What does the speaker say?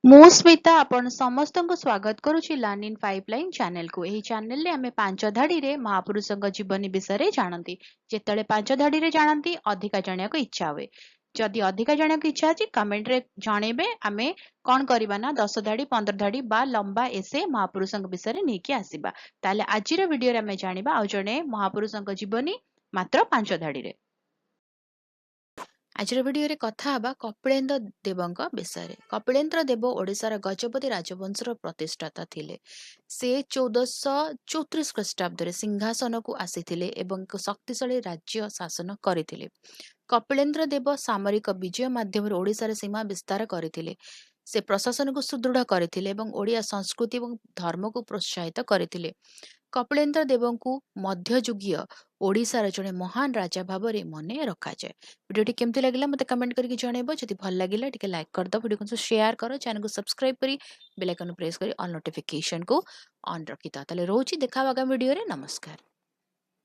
ମୁଁ ସ୍ମିତା ଆପଣ ସମସ୍ତଙ୍କୁ ସ୍ୱାଗତ କରୁଛି ଲର୍ନ ଇନ୍ ପାଇପଲାଇନ ଚ୍ୟାନେଲକୁ। ଏହି ଚ୍ୟାନେଲରେ ଆମେ ପାଞ୍ଚ ଧାଡିରେ ମହାପୁରୁଷଙ୍କ ଜୀବନୀ ବିଷୟରେ ଜାଣନ୍ତି। ଯେତେବେଳେ ପାଞ୍ଚ ଧାଡିରେ ଜାଣନ୍ତି ଅଧିକା ଜାଣିବାକୁ ଇଚ୍ଛା ହୁଏ। ଯଦି ଅଧିକା ଜାଣିବାକୁ ଇଚ୍ଛା ଅଛି କମେଣ୍ଟରେ ଜଣେଇବେ। ଆମେ କଣ କରିବା ନା 10 ଧାଡି 15 ଧାଡି ବା ଲମ୍ବା ଏସେ ମହାପୁରୁଷଙ୍କ ବିଷୟରେ ନେଇକି ଆସିବା। ତାହେଲେ ଆଜିର ଭିଡିଓରେ ଆମେ ଜାଣିବା ଆଉ ଜଣେ ମହାପୁରୁଷଙ୍କ ଜୀବନୀ ମାତ୍ର 5 ଧାଡିରେ। ଆଜିର ଭିଡିଓରେ କଥା ହେବା କପିଳେନ୍ଦ୍ର ଦେବଙ୍କ ବିଷୟରେ। କପିଳେନ୍ଦ୍ର ଦେବ ଓଡ଼ିଶାର ଗଜପତି ରାଜବଂଶର ପ୍ରତିଷ୍ଠାତା ଥିଲେ। ସେ 1434 ଖ୍ରୀଷ୍ଟାବ୍ଦରେ ସିଂହାସନକୁ ଆସିଥିଲେ ଏବଂ ଏକ ଶକ୍ତିଶାଳୀ ରାଜ୍ୟ ଶାସନ କରିଥିଲେ। କପିଳେନ୍ଦ୍ର ଦେବ ସାମରିକ ବିଜୟ ମାଧ୍ୟମରେ ଓଡ଼ିଶାର ସୀମା ବିସ୍ତାର କରିଥିଲେ। ସେ ପ୍ରଶାସନକୁ ସୁଦୃଢ଼ କରିଥିଲେ ଏବଂ ଓଡ଼ିଆ ସଂସ୍କୃତି ଏବଂ ଧର୍ମକୁ ପ୍ରୋତ୍ସାହିତ କରିଥିଲେ। କପିଳେନ୍ଦ୍ର ଦେବଙ୍କୁ ମଧ୍ୟଯୁଗୀୟ ଓଡ଼ିଶାର ଜଣେ ମହାନ ରାଜା ଭାବରେ ମନେ ରଖାଯାଏ। ଭିଡ଼ିଓଟି କେମିତି ଲାଗିଲା ମୋତେ କମେଣ୍ଟ କରିକି ଜଣାଇବ। ଯଦି ଭଲ ଲାଗିଲା ଟିକେ ଲାଇକ୍ କରିଦେବ, ଭିଡ଼ିଓକୁ ସେୟାର କର, ଚ୍ୟାନେଲକୁ ସବସ୍କ୍ରାଇବ କରି ବେଲ୍ ଆଇକନ୍ ପ୍ରେସ୍ କରି ଅଲ୍ ନୋଟିଫିକେସନକୁ ଅନ୍ ରଖିଥାଅ। ତାହେଲେ ରହୁଛି, ଦେଖା ଆଗାମୀ ଭିଡ଼ିଓରେ। ନମସ୍କାର।